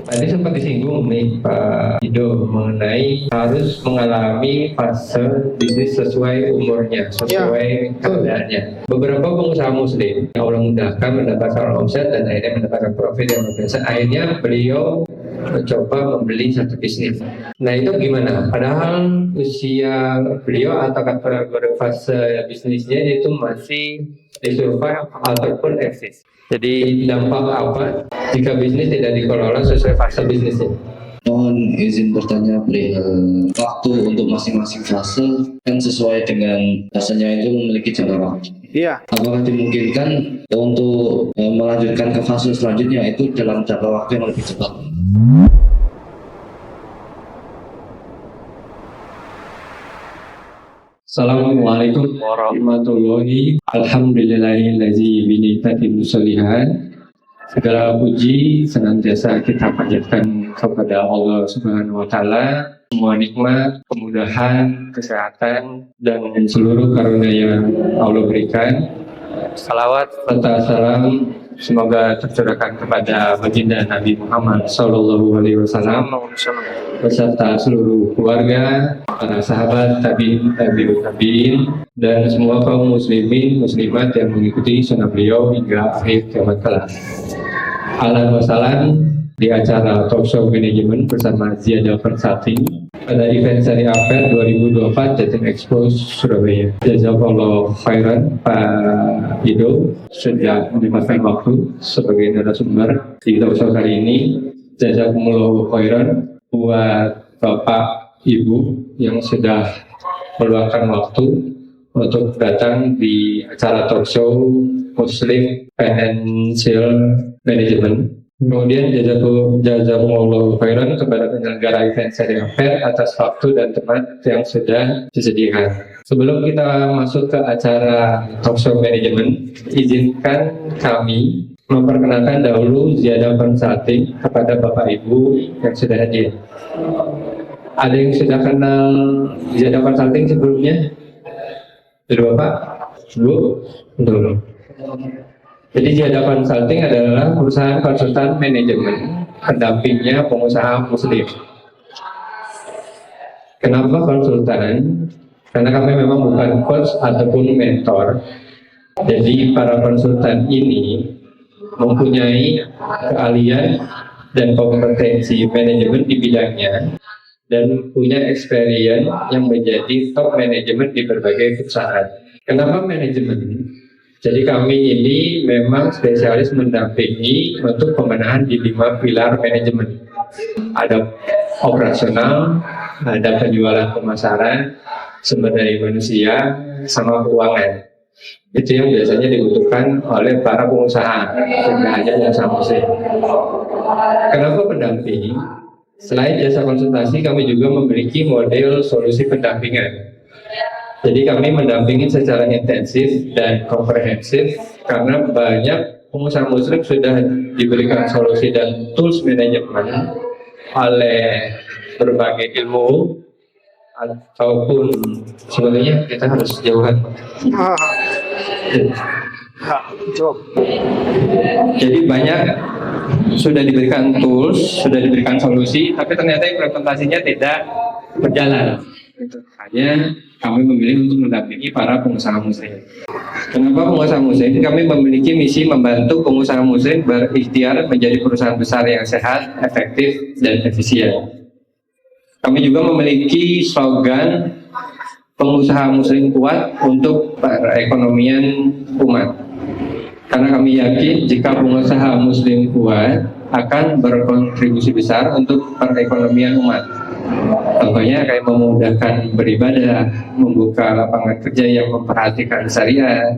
Tadi sempat disinggung nih Pak Ido mengenai harus mengalami fase bisnis sesuai umurnya, sesuai keadaannya. Beberapa pengusaha muslim yang Allah mudahkan mendapatkan omset dan akhirnya mendapatkan profit yang luar biasa. Akhirnya beliau mencoba membeli satu bisnis. Nah itu gimana? Padahal usia beliau atau berfase bisnisnya itu masih disurvive ataupun eksis. Jadi dampak apa jika bisnis tidak dikelola sesuai fase bisnisnya? Mohon izin bertanya perihal waktu untuk masing-masing fase kan sesuai dengan fasenya itu memiliki jangka waktu. Iya. Apakah dimungkinkan untuk melanjutkan ke fase selanjutnya itu dalam jangka waktu yang lebih cepat? Assalamualaikum warahmatullahi alhamdulillahillazi binitatin musolihan. Segala puji senantiasa kita panjatkan kepada Allah Subhanahu wa Ta'ala. Semua nikmat, kemudahan, kesehatan, dan seluruh karunia yang Allah berikan. Salawat serta salam semoga tercurahkan kepada baginda Nabi Muhammad SAW beserta seluruh keluarga, para sahabat, tabi'in, dan semua kaum muslimin, muslimat yang mengikuti sunnah beliau hingga akhir kiamat kelak. Ahlan wa sahlan di acara Talkshow Manajemen bersama Ziada Consulting pada event Seri Fair 2024 Jatim Expo Surabaya. Jazakallah khairan Pak Ido sudah menyempatkan waktu sebagai narasumber di talkshow kali ini. Jazakumullah khairan buat Bapak Ibu yang sudah meluangkan waktu untuk datang di acara talkshow Muslim Financial Management. Kemudian jazakumullah khairan kepada penyelenggara event Seri Fair atas waktu dan tempat yang sudah disediakan. Sebelum kita masuk ke acara talkshow manajemen, izinkan kami memperkenalkan dahulu Ziada Consulting kepada Bapak Ibu yang sudah hadir. Ada yang sudah kenal Ziada Consulting sebelumnya? Dari Bapak? Bu? Belum. Jadi Ziada Consulting adalah perusahaan konsultan manajemen pendampingnya pengusaha muslim. Kenapa konsultan? Karena kami memang bukan coach ataupun mentor. Jadi para konsultan ini mempunyai keahlian dan kompetensi manajemen di bidangnya dan punya experience yang menjadi top manajemen di berbagai perusahaan. Kenapa manajemen? Jadi kami ini memang spesialis mendampingi untuk pembenahan di 5 pilar manajemen. Ada operasional, ada penjualan pemasaran, sumber daya manusia, sama keuangan. Itu yang biasanya dibutuhkan oleh para pengusaha, tidak hanya pengusaha muslim. Kenapa pendamping? Selain jasa konsultasi, kami juga memiliki model solusi pendampingan. Jadi kami mendampingi secara intensif dan komprehensif karena banyak pengusaha muslim sudah diberikan solusi dan tools manajemen oleh berbagai ilmu ataupun sebagainya. Kita harus jauhan. Jadi banyak sudah diberikan tools, sudah diberikan solusi, tapi ternyata implementasinya tidak berjalan. Hanya kami memilih untuk mendampingi para pengusaha muslim. Kenapa pengusaha muslim? Kami memiliki misi membantu pengusaha muslim berikhtiar menjadi perusahaan besar yang sehat, efektif, dan efisien. Kami juga memiliki slogan pengusaha muslim kuat untuk perekonomian umat. Karena kami yakin jika pengusaha muslim kuat akan berkontribusi besar untuk perekonomian umat. Contohnya kayak memudahkan beribadah, membuka lapangan kerja yang memperhatikan syariat,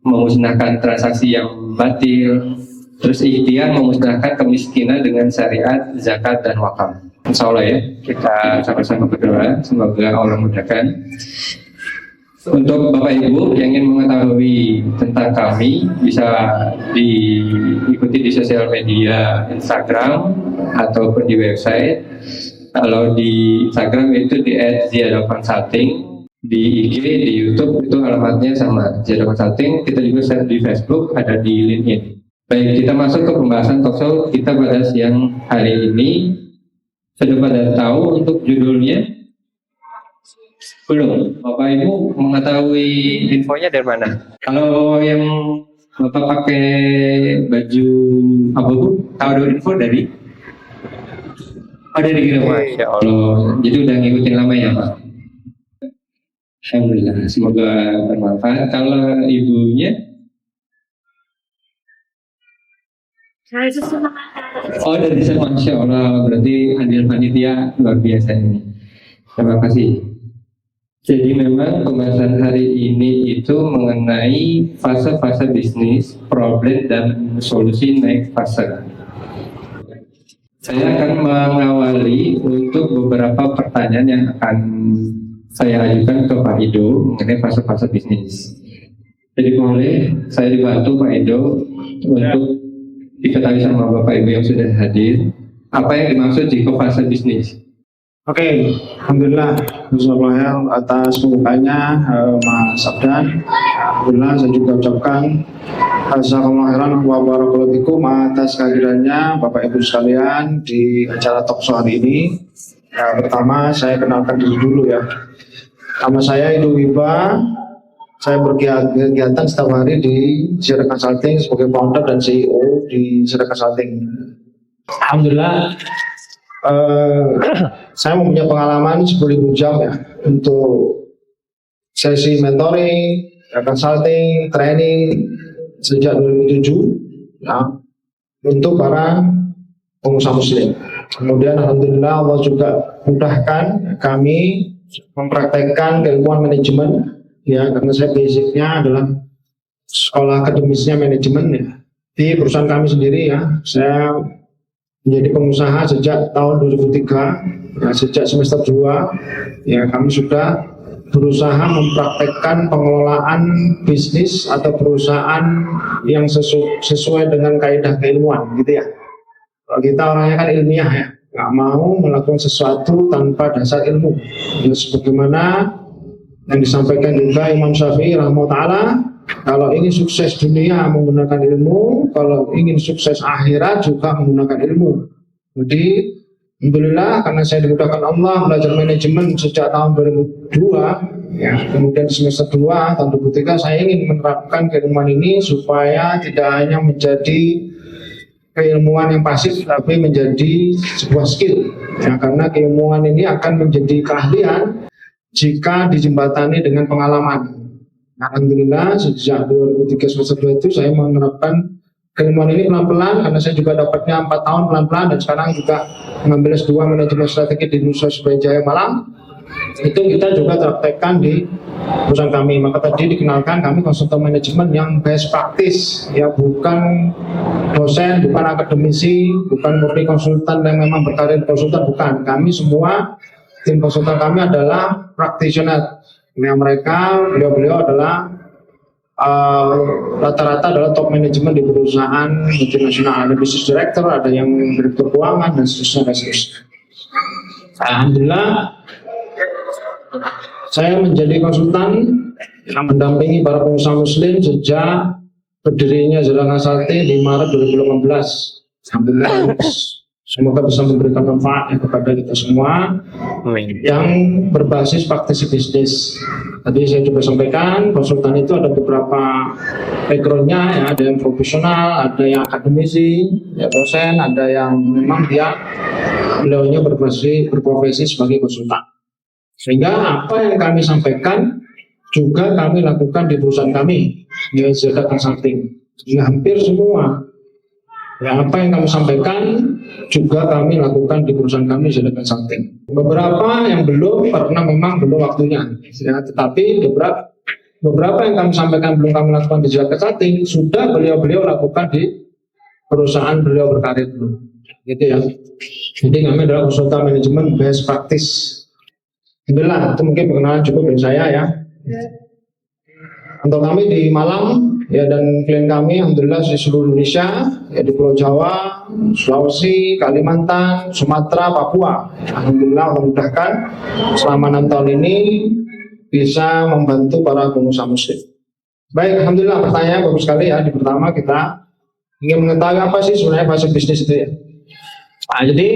memusnahkan transaksi yang batil, terus ikhtiar memusnahkan kemiskinan dengan syariat, zakat, dan wakaf. Insya Allah ya, kita sama-sama berdoa, semoga Allah mudahkan. Untuk Bapak Ibu yang ingin mengetahui tentang kami, bisa diikuti di sosial media Instagram ataupun di website. Kalau di Instagram itu di @ziada_consulting, di IG, di YouTube itu alamatnya sama Ziada Consulting. Kita juga share di Facebook, ada di LinkedIn. Baik, kita masuk ke pembahasan talkshow kita pada siang hari ini. Sudah pada tahu untuk judulnya? Belum. Bapak Ibu mengetahui infonya dari mana? Kalau yang Bapak pakai baju abu-abu, tahu ada info dari? Oh, dari Gila, Masya Allah. Jadi udah ngikutin lama ya Pak? Alhamdulillah, semoga bermanfaat. Kalau ibunya? Oh, dari saya, Masya Allah. Berarti hadir panitia luar biasa ini. Terima kasih. Jadi memang pembahasan hari ini itu mengenai fase-fase bisnis, problem dan solusi naik fase. Saya akan mengawali untuk beberapa pertanyaan yang akan saya ajukan ke Pak Ido mengenai fase-fase bisnis. Jadi boleh saya dibantu Pak Ido untuk diketahui sama Bapak Ibu yang sudah hadir, apa yang dimaksud di fase bisnis? Oke, Alhamdulillah, Bismillahirrahmanirrahim atas pembukanya Mas Abdan. Alhamdulillah saya juga ucapkan Jazakallahu khairan wa barakallahu fikum atas kehadirannya Bapak Ibu sekalian di acara talkshow hari ini. Ya, pertama saya kenalkan diri dulu ya. Nama saya Ido Wiba. Saya berkegiatan setiap hari di Zira Consulting sebagai founder dan CEO di Zira Consulting. Alhamdulillah. Saya mempunyai pengalaman 10.000 jam ya untuk sesi mentoring, consulting, training sejak 2007 ya, untuk para pengusaha muslim. Kemudian alhamdulillah Allah juga mudahkan kami mempraktekkan keilmuan manajemen ya, karena saya basicnya adalah sekolah akademisnya manajemen ya. Di perusahaan kami sendiri ya, saya menjadi pengusaha sejak tahun 2003 ya, sejak semester 2 ya, kami sudah berusaha mempraktekkan pengelolaan bisnis atau perusahaan yang sesuai dengan kaidah keilmuan gitu ya. Kalau kita orangnya kan ilmiah ya, nggak mau melakukan sesuatu tanpa dasar ilmu ya, sebagaimana yang disampaikan juga Imam Syafi'i rahimahullah, kalau ingin sukses dunia menggunakan ilmu, kalau ingin sukses akhirat juga menggunakan ilmu. Jadi, alhamdulillah karena saya dimudahkan Allah belajar manajemen sejak tahun 2002, ya, kemudian semester 2 tahun 2003 saya ingin menerapkan keilmuan ini supaya tidak hanya menjadi keilmuan yang pasif, tapi menjadi sebuah skill. Ya, karena keilmuan ini akan menjadi keahlian jika dijembatani dengan pengalaman. Alhamdulillah sejak 2003 semester 2 itu saya menerapkan keilmuan ini pelan-pelan, karena saya juga dapatnya 4 tahun pelan-pelan, dan sekarang juga mengambil S2 manajemen strategi di Universitas Brawijaya Malang. Itu kita juga praktekkan di perusahaan kami. Maka tadi dikenalkan kami konsultan manajemen yang best practice ya, bukan dosen, bukan akademisi, bukan murni konsultan yang memang berkarir konsultan, bukan. Kami semua tim konsultan kami adalah practitioner. Yang mereka, beliau adalah rata-rata adalah top manajemen di perusahaan multinasional. Ada business director, ada yang direktur keuangan dan seterusnya. Alhamdulillah saya menjadi konsultan yang mendampingi para pengusaha muslim sejak berdirinya Zira Consulting di Maret 2018. Alhamdulillah semoga bisa memberikan manfaat kepada kita semua yang berbasis praktisi bisnis. Tadi saya juga sampaikan, konsultan itu ada beberapa backgroundnya ya, ada yang profesional, ada yang akademisi, ya dosen, ada yang memang beliaunya berprofesi sebagai konsultan. Sehingga apa yang kami sampaikan juga kami lakukan di perusahaan kami, di Zira Consulting. Ya, hampir semua ya, apa yang kami sampaikan juga kami lakukan di perusahaan kami Zira Consulting. Beberapa yang belum, karena memang belum waktunya ya, tetapi beberapa yang kami sampaikan belum kami lakukan di Zira Consulting sudah beliau lakukan di perusahaan beliau berkarir dulu gitu ya. Jadi kami adalah konsultan manajemen best practice. Inilah, itu mungkin perkenalan cukup dari saya ya. Untuk kami di Malang ya, dan klien kami alhamdulillah di seluruh Indonesia ya, di Pulau Jawa, Sulawesi, Kalimantan, Sumatera, Papua. Alhamdulillah memudahkan selama 6 tahun ini bisa membantu para pengusaha muslim. Baik, alhamdulillah pertanyaan bagus sekali ya. Di pertama kita ingin mengetahui apa sih sebenarnya fase bisnis itu ya. Nah, jadi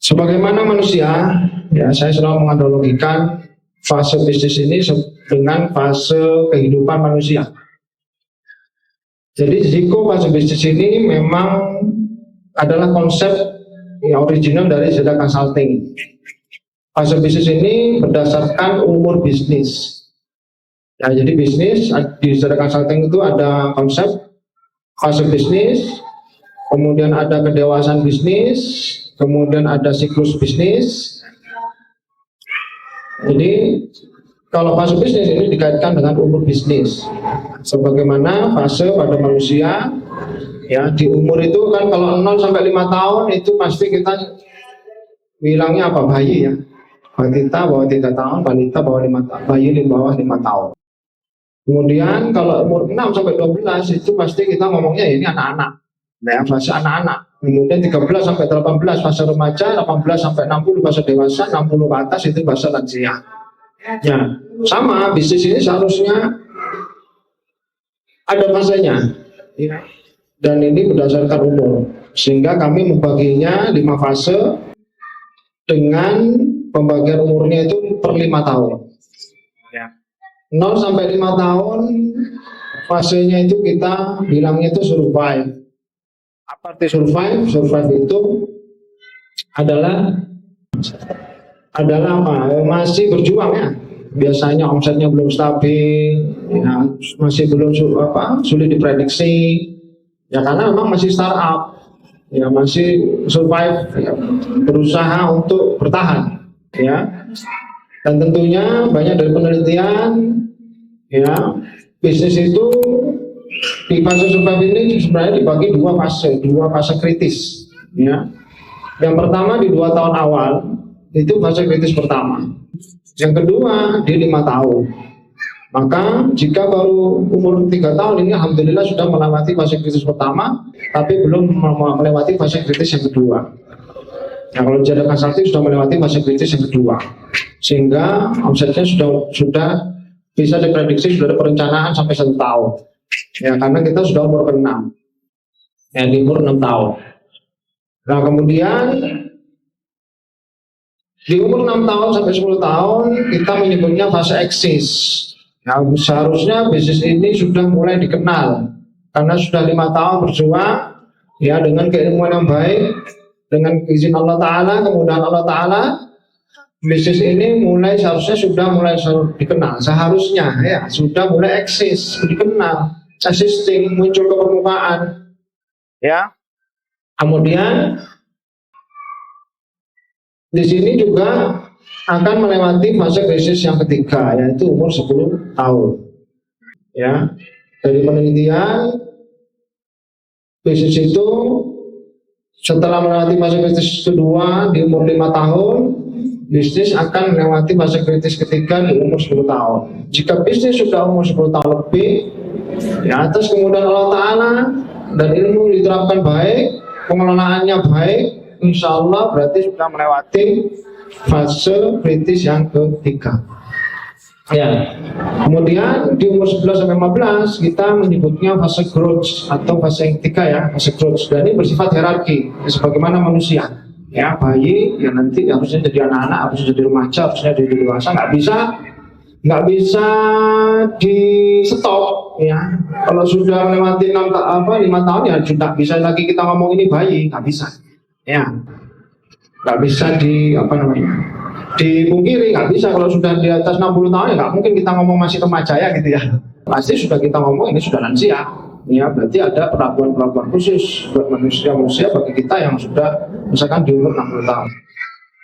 sebagaimana manusia, ya saya selalu menganalogikan fase bisnis ini dengan fase kehidupan manusia. Jadi risiko fase bisnis ini memang adalah konsep yang original dari Zeta Consulting. Fase bisnis ini berdasarkan umur bisnis. Ya, jadi bisnis di Zeta Consulting itu ada konsep fase bisnis, kemudian ada kedewasaan bisnis, kemudian ada siklus bisnis. Jadi kalau fase bisnis ini dikaitkan dengan umur bisnis. Sebagaimana fase pada manusia, ya di umur itu kan kalau 0 sampai 5 tahun itu pasti kita bilangnya apa, bayi ya. Wanita bawah 3 tahun, wanita bawah 5 tahun, bayi di bawah 5 tahun. Kemudian kalau umur 6 sampai 12 itu pasti kita ngomongnya ini anak-anak. Nah, fase anak-anak. Kemudian 13 sampai 18 fase remaja, 18 sampai 60 fase dewasa, 60 ke atas itu fase lansia. Ya, sama bisnis ini seharusnya ada fasenya. Ya. Dan ini berdasarkan umur. Sehingga kami membaginya 5 fase dengan pembagian umurnya itu per 5 tahun. Ya. 0 sampai 5 tahun fasenya itu kita bilangnya itu survive. Apa arti survive? Survive itu adalah apa? Masih berjuang ya. Biasanya omsetnya belum stabil, ya, masih belum sulit diprediksi. Ya karena memang masih startup, ya masih survive, ya, berusaha untuk bertahan, ya. Dan tentunya banyak dari penelitian, ya bisnis itu di fase survive ini sebenarnya dibagi dua fase kritis, ya. Yang pertama di 2 tahun awal itu fase kritis pertama. Yang kedua di 5 tahun. Maka jika baru umur 3 tahun ini alhamdulillah sudah melewati fase kritis pertama, tapi belum melewati fase kritis yang kedua. Nah, kalau Zeta Consulting sudah melewati fase kritis yang kedua, sehingga omsetnya sudah bisa diprediksi, sudah ada perencanaan sampai 1 tahun. Ya, karena kita sudah umur ke-6, ya di umur 6 tahun. Nah kemudian di umur 6 tahun sampai 10 tahun kita menyebutnya fase eksis. Nah, seharusnya bisnis ini sudah mulai dikenal karena sudah 5 tahun berjuang ya dengan keilmuan yang baik, dengan izin Allah Ta'ala, kemudahan Allah Ta'ala, bisnis ini seharusnya sudah mulai dikenal. Seharusnya ya sudah mulai eksis, dikenal, existing, muncul ke permukaan. Ya. Kemudian di sini juga akan melewati fase krisis yang ketiga, yaitu umur 10 tahun. Ya, dari penelitian bisnis itu setelah melewati fase kritis kedua di umur 5 tahun, bisnis akan melewati fase kritis ketiga di umur 10 tahun. Jika bisnis sudah umur 10 tahun lebih, ya atas kemudahan Allah Ta'ala dan ilmu diterapkan baik, pengelolaannya baik, insya Allah berarti sudah melewati fase kritis yang ketiga. Ya. Kemudian di umur 11 sampai 15 kita menyebutnya fase growth atau fase yang ketiga ya, fase growth. Dan ini bersifat hierarki, ya, sebagaimana manusia. Ya, bayi yang nanti harusnya jadi anak-anak, harusnya jadi remaja, harusnya jadi dewasa, nggak bisa di stop ya. Kalau sudah melewati 5 tahun ya sudah bisa lagi kita ngomong ini bayi, nggak bisa. Ya, nggak bisa dipungkiri, nggak bisa. Kalau sudah di atas 60 tahun ya nggak mungkin kita ngomong masih remaja ya gitu ya. Pasti sudah kita ngomong ini sudah lansia. Ya, berarti ada perlakuan khusus buat manusia bagi kita yang sudah misalkan di umur 60 tahun.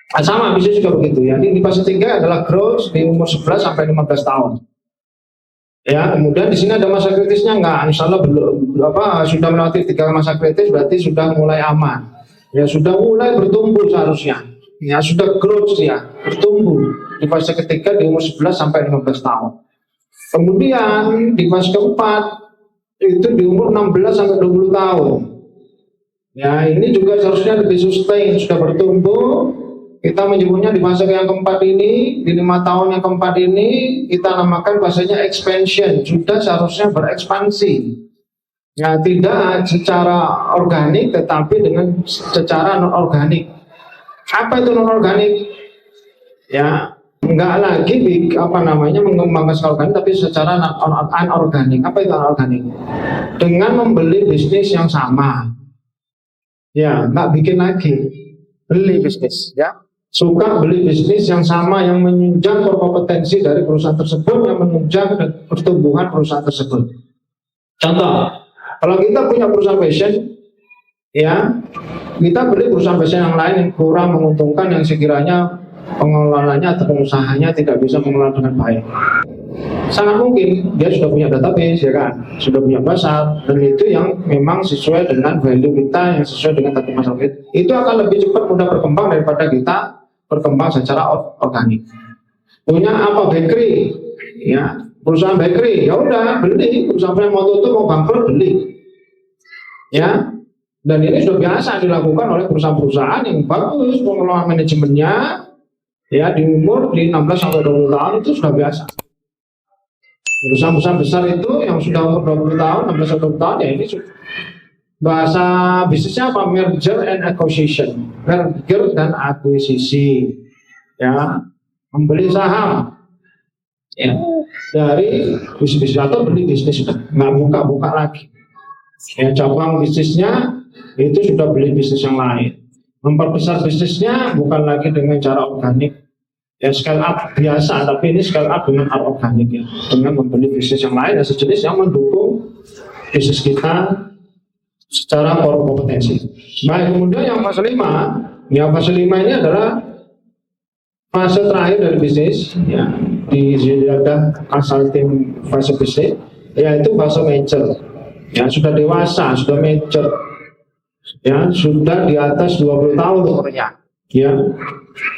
Nah, sama bisa juga begitu ya. Ini di fase 3 adalah growth di umur 11 sampai 15 tahun. Ya, kemudian di sini ada masa kritisnya enggak? Insya Allah belum sudah melewati 3 masa kritis berarti sudah mulai aman. Ya, sudah mulai bertumbuh seharusnya. Ya, sudah growth ya, bertumbuh di fase ketiga di umur 11 sampai 15 tahun. Kemudian di fase keempat itu di umur 16 sampai 20 tahun. Ya, ini juga seharusnya lebih sustain, sudah bertumbuh. Kita menyebutnya di fase yang keempat ini, di 5 tahun yang keempat ini kita namakan fasenya expansion, sudah seharusnya berekspansi. Ya, tidak secara organik tetapi dengan secara non organik. Apa itu non organik? Ya, enggak lagi mengembangkan secara organik tapi secara anorganik. Apa itu anorganik? Dengan membeli bisnis yang sama. Ya, enggak bikin lagi. Beli bisnis, ya. Suka beli bisnis yang sama yang menunjang kompetensi dari perusahaan tersebut, yang menunjang pertumbuhan perusahaan tersebut. Contoh, kalau kita punya perusahaan fashion, ya, kita beli perusahaan fashion yang lain yang kurang menguntungkan, yang sekiranya pengelolanya atau pengusahanya tidak bisa mengelola dengan baik. Sangat mungkin dia sudah punya database, ya kan, sudah punya pasar, dan itu yang memang sesuai dengan value kita, yang sesuai dengan target pasar kita. Itu akan lebih cepat mudah berkembang daripada kita berkembang secara organik. Punya apa, bakery, ya, perusahaan bakery, ya udah beli, perusahaan yang mau tutup mau bangkrut beli, ya. Dan ini sudah biasa dilakukan oleh perusahaan-perusahaan yang bagus pengelolaan manajemennya, ya, di umur di 16 sampai 20 tahun itu sudah biasa. Perusahaan-perusahaan besar itu yang sudah umur 20 tahun, 16 sampai 20 tahun, ya ini bahasa bisnisnya apa? Merger and acquisition, merger dan akuisisi, ya, membeli saham, ya, dari bisnis atau beli bisnis, sudah nggak buka lagi, ya, cabang bisnisnya itu sudah beli bisnis yang lain, memperbesar bisnisnya bukan lagi dengan cara organik, ya, scale up biasa, tapi ini scale up dengan cara organik, ya, dengan membeli bisnis yang lain dan sejenis yang mendukung bisnis kita secara kompetensi. Baik, kemudian yang fase 5, ya, fase 5 ini adalah fase terakhir dari bisnis, ya, di Ziliada Consulting fase bisnis, yaitu fase mature, ya, sudah dewasa, sudah mature, ya, sudah di atas 20 tahun umurnya, ya,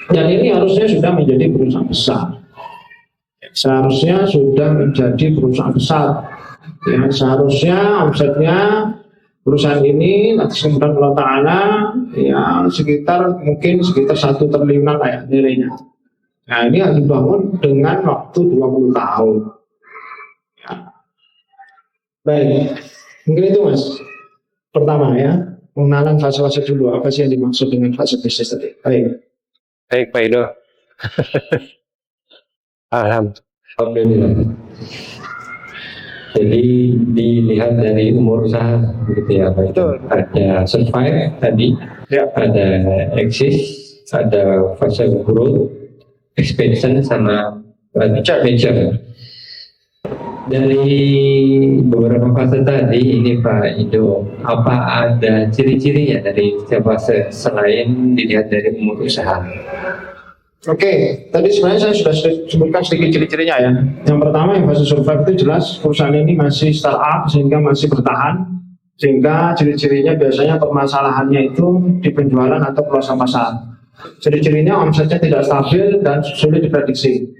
dan ini harusnya sudah menjadi perusahaan besar, seharusnya sudah menjadi perusahaan besar, ya, seharusnya omsetnya perusahaan ini atas kemudahan Allah Ta'ala, ya, mungkin sekitar 1 triliunan lah, ya, nilainya. Nah, ini harus dibangun dengan waktu 20 tahun, ya. Baik, mungkin itu Mas pertama, ya, pengenalan fase-fase dulu, apa sih yang dimaksud dengan fase bisnis tadi. Baik Pak Ido. Alhamdulillah. Jadi dilihat dari umur usaha, begitu ya Pak. Betul. Ada survive tadi, Ya. ada exist, ada fase growth, expansion, sama mature. Dari beberapa fase tadi ini Pak Ido, apa ada ciri-cirinya dari setiap fase selain dilihat dari umur usaha? Oke, tadi sebenarnya saya sudah sebutkan sedikit ciri-cirinya, ya. Yang pertama, yang fase survive itu jelas perusahaan ini masih startup sehingga masih bertahan, sehingga ciri-cirinya biasanya permasalahannya itu di penjualan atau peluasan pasar. Ciri-cirinya omsetnya tidak stabil dan sulit diprediksi,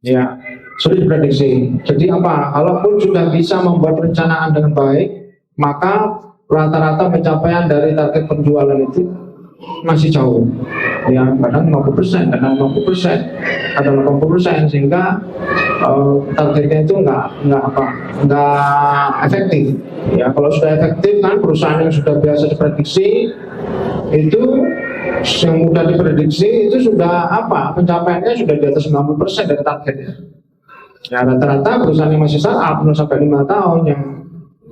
ya, sulit diprediksi. Jadi apa? Kalaupun sudah bisa membuat perencanaan dengan baik, maka rata-rata pencapaian dari target penjualan itu masih jauh, ya, kadang 50%, kadang 50%, kadang 80%, sehingga targetnya itu nggak efektif, ya. Kalau sudah efektif kan perusahaan yang sudah biasa diprediksi itu, yang mudah diprediksi itu sudah pencapaiannya sudah di atas 90% dari targetnya. Ya, rata-rata perusahaan yang masih startup 0 sampai 5 tahun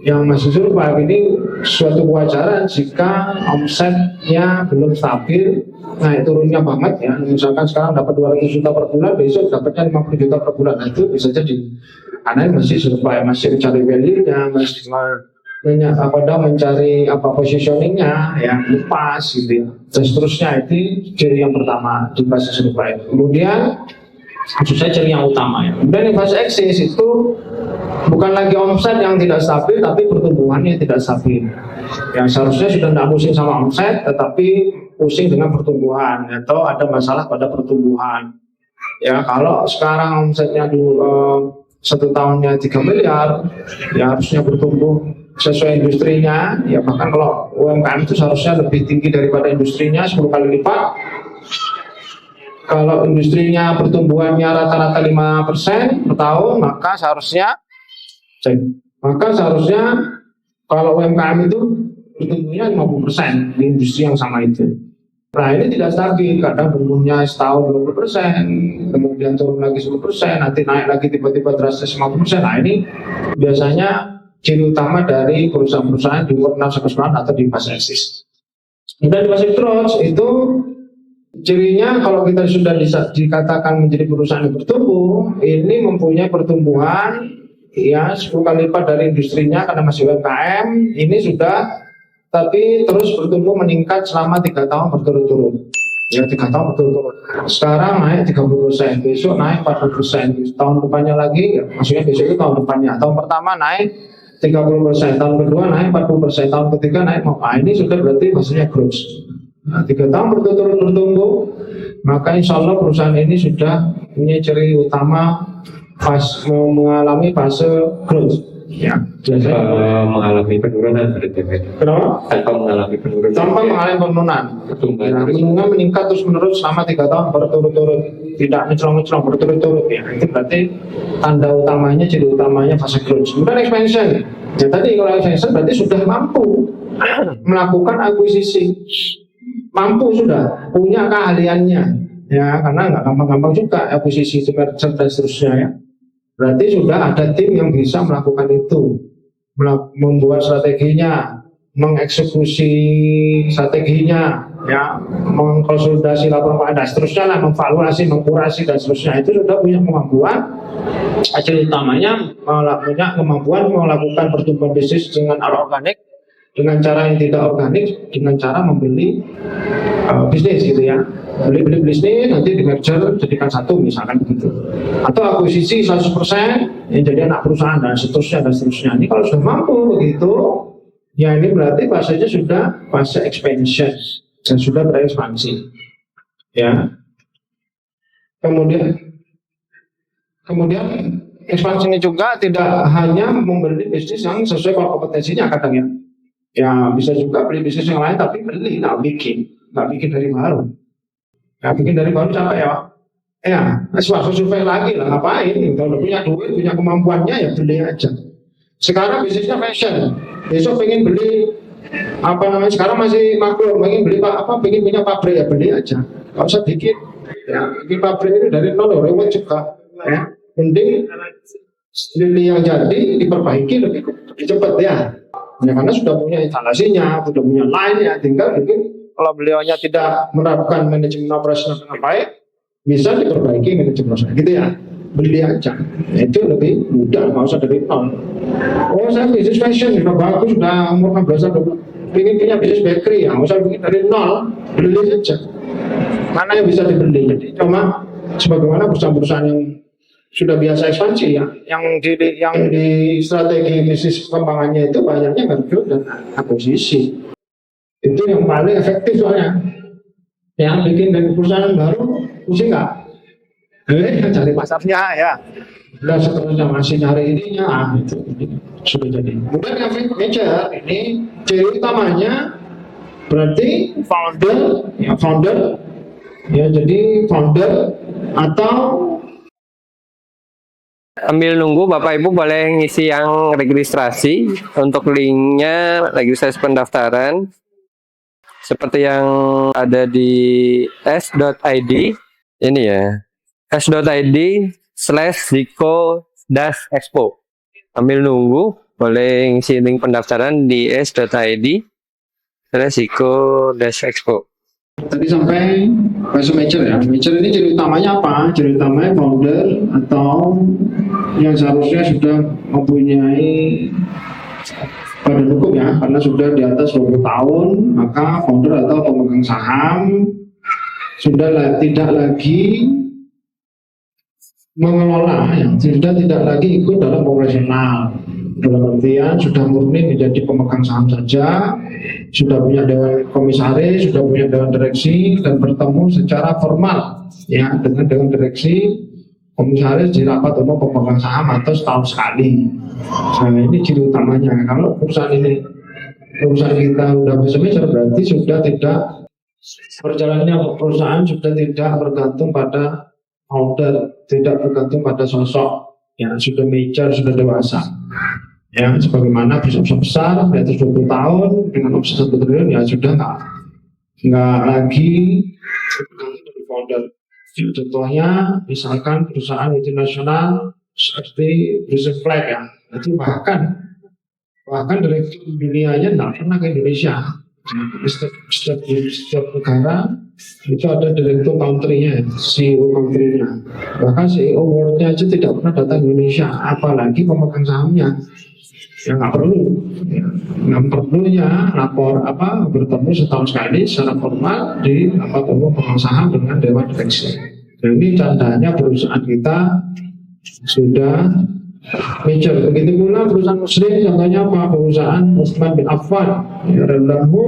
yang masih survive ini suatu kewajaran jika omsetnya belum stabil, naik turunnya banget, ya. Misalkan sekarang dapat 200 juta per bulan, besok dapatnya 50 juta per bulan, nah, itu bisa jadi karena masih survive, masih mencari value-nya, masih mencari positioning-nya, ya, pas gitu, ya. Dan seterusnya, itu ciri yang pertama di fase survive. Kemudian maksud saya ciri yang utama, ya. Kemudian di fase exit itu bukan lagi omset yang tidak stabil, tapi pertumbuhannya tidak stabil. Yang seharusnya sudah tidak pusing sama omset, tetapi pusing dengan pertumbuhan, atau ada masalah pada pertumbuhan. Ya, kalau sekarang omsetnya dulu 1 tahunnya 3 miliar, ya harusnya bertumbuh sesuai industrinya. Ya, bahkan kalau UMKM itu seharusnya lebih tinggi daripada industrinya 10 kali lipat. Kalau industrinya pertumbuhannya rata-rata 5% per tahun, maka seharusnya Kalau UMKM itu bertumbuhnya 50% di industri yang sama itu. Nah ini tidak stabil, kadang tumbuhnya setahun 20%, kemudian turun lagi 10%, nanti naik lagi tiba-tiba drastis 50%. Nah ini biasanya ciri utama dari perusahaan-perusahaan di umur 6-9 atau di fase eksis. Dan di fase growth itu cirinya kalau kita sudah dikatakan menjadi perusahaan yang bertumbuh, ini mempunyai pertumbuhan ya 10 kali lipat dari industrinya karena masih UMKM. Ini sudah tapi terus bertumbuh meningkat selama 3 tahun berturut-turut. Ya 3 tahun berturut-turut. Sekarang naik 30%, besok naik 40%, tahun depannya lagi, ya, maksudnya besok itu tahun depannya. Tahun pertama naik 30%, tahun kedua naik 40%, tahun ketiga naik. Nah, ini sudah berarti maksudnya growth. Nah, 3 tahun berturut-turut bertumbuh, maka insya Allah perusahaan ini sudah punya ciri utama mengalami fase growth. Ya, mengalami penurunan berarti. kenapa? Tanpa mengalami penurunan. Tanpa mengalami penurunan. Pertumbuhan terus. Penurunan meningkat terus menerus selama 3 tahun berturut-turut, tidak mencelong-mencelong berturut-turut. Ya, itu berarti tanda utamanya, ciri utamanya fase growth. Kemudian expansion. Ya tadi kalau expansion berarti sudah mampu melakukan akuisisi, mampu sudah punya keahliannya. Ya, karena nggak gampang-gampang juga akuisisi itu merger dan seterusnya ya. Berarti sudah ada tim yang bisa melakukan itu, membuat strateginya, mengeksekusi strateginya, ya, mengkonsolidasi laporan dan seterusnya, lah, memvaluasi, mengkurasi dan seterusnya. Itu sudah punya kemampuan. Ciri utamanya punya kemampuan melakukan pertumbuhan bisnis dengan arah organik, dengan cara yang tidak organik, dengan cara membeli bisnis gitu ya. Beli bisnis nanti di merger jadikan satu misalkan begitu, atau akuisisi 100% yang jadi anak perusahaan dan seterusnya. Ini kalau sudah mampu begitu ya, ini berarti fasenya sudah fase expansion dan sudah berekspansi ya. Kemudian ekspansi ini juga tidak hanya membeli bisnis yang sesuai kompetensinya kadang ya. Ya bisa juga beli bisnis yang lain tapi beli, nggak bikin dari baru. Ya bikin dari baru capek ya. Ya, suatu survei lagi lah, ngapain? Kalau punya duit, punya kemampuannya ya beli aja. Sekarang bisnisnya fashion, besok pengen beli apa namanya? Sekarang masih makro, pengen beli pengen punya pabrik ya beli aja. Gak usah bikin. Ya, bikin pabrik itu dari nol, rewet juga. Ya, mending yang jadi diperbaiki lebih cepat ya. Ya karena sudah punya instalasinya, sudah punya line ya, tinggal mungkin kalau beliaunya tidak menerapkan manajemen operasional dengan baik, bisa diperbaiki manajemen operasional gitu ya. Beli aja, itu lebih mudah, nggak usah dari nol. Oh saya bisnis fashion, sudah bagus, sudah umur 16 tahun, ingin punya bisnis bakery, ya nggak usah bikin dari nol, beli saja. Mana yang bisa dibeli? Jadi cuma sebagaimana perusahaan-perusahaan yang sudah biasa ekspansi ya, yang di strategi bisnis pengembangannya itu banyaknya merger dan akuisisi. Itu yang paling efektif soalnya. Yang bikin dari perusahaan baru pusing nggak? Cari pasarnya ya. Dan seterusnya masih nyari ininya, itu sudah jadi. Kemudian yang major ini ciri utamanya berarti founder ya, jadi founder atau Ambil nunggu, Bapak Ibu boleh ngisi yang registrasi. Untuk linknya registrasi pendaftaran seperti yang ada di s.id ini ya, s.id/ziko-expo. Ambil nunggu, boleh ngisi link pendaftaran di s.id/ziko-expo. tadi sampai fase major ya. Major ini ciri utamanya apa? Ciri utamanya founder atau yang seharusnya sudah mempunyai badan hukum ya, karena sudah di atas 20 tahun, maka founder atau pemegang saham sudah tidak lagi mengelola, ya, sudah tidak lagi ikut dalam operasional. Dalam artian sudah murni menjadi pemegang saham saja, sudah punya dewan komisaris, sudah punya dewan direksi, dan bertemu secara formal ya dengan dewan direksi komisaris di rapat umum pemegang saham atau setahun sekali. Nah ini ciri utamanya. Kalau perusahaan kita sudah bisa major, berarti sudah tidak perjalanannya perusahaan sudah tidak bergantung pada founder, tidak bergantung pada sosok yang sudah major, sudah dewasa. Ya, sebagaimana perusahaan besar di atas 20 tahun dengan omset 1 triliun ya sudah nggak lagi tergantung dari founder. Ya, contohnya misalkan perusahaan multinasional seperti Brussels Flag ya, itu bahkan direktur dunianya nggak pernah ke Indonesia. Setiap negara itu ada direktur country-nya, CEO country-nya. Bahkan CEO world-nya aja tidak pernah datang ke Indonesia, apalagi pemegang sahamnya. Ya nggak perlu, nggak perlunya lapor bertemu setahun sekali secara formal di rapat umum pemegang saham dengan dewan direksi. Dan ini tandanya perusahaan kita sudah major. Begitu pula perusahaan muslim, contohnya apa? Perusahaan Utsman bin Affan, ya, radhiyallahu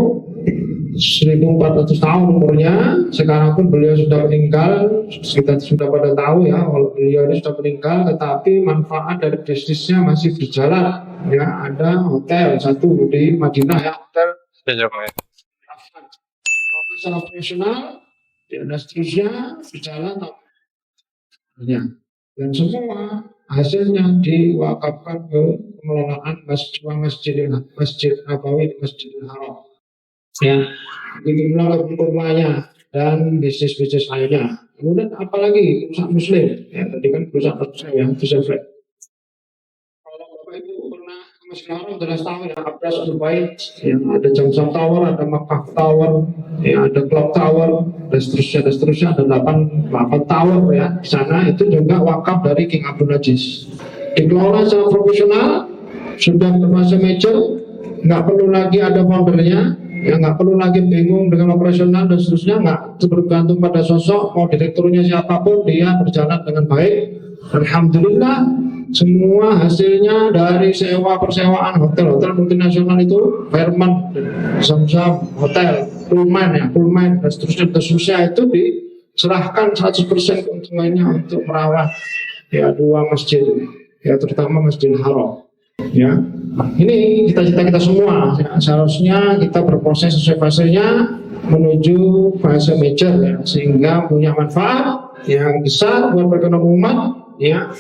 1400 tahun umurnya. Sekarang pun beliau sudah meninggal, kita sudah pada tahu ya, kalau beliau ini sudah meninggal, tetapi manfaat dari bisnisnya masih berjalan. Ya, ada hotel satu di Madinah ya, hotel Affan. Secara profesional, dan seterusnya berjalan. Ya. Dan semua hasilnya diwakafkan ke pengelolaan Masjid Nabawi, Masjidil Haram. Ya, begitu pula kurmanya dan bisnis-bisnis lainnya. Kemudian apalagi perusahaan muslim, ya tadi kan perusahaan muslim yang Brussels Flag. Kalau Bapak Ibu pernah ke Masjidil Haram, jelas tahu ya, Abras Al-Bait, yang ada Jam-Jam Tower, ada Makkah Tower, ya ada Clock Tower, dan seterusnya ada 8 tower ya. Di sana itu juga wakaf dari King Abdul Aziz. Dikelola secara profesional, sudah berfase major, nggak perlu lagi ada foundernya, ya nggak perlu lagi bingung dengan operasional dan seterusnya, nggak bergantung pada sosok, mau direkturnya siapapun, dia berjalan dengan baik. Alhamdulillah, semua hasilnya dari persewaan hotel multinasional itu, Fairmont, Zam-Zam Hotel, Pullman dan seterusnya itu diserahkan 100% keuntungannya untuk merawat ya 2 masjid, ya terutama Masjidil Haram. Ya, ini cita-cita kita semua. Ya, seharusnya kita berproses sesuai fasenya menuju fase major ya, sehingga punya manfaat yang besar buat perekonomian umat ya,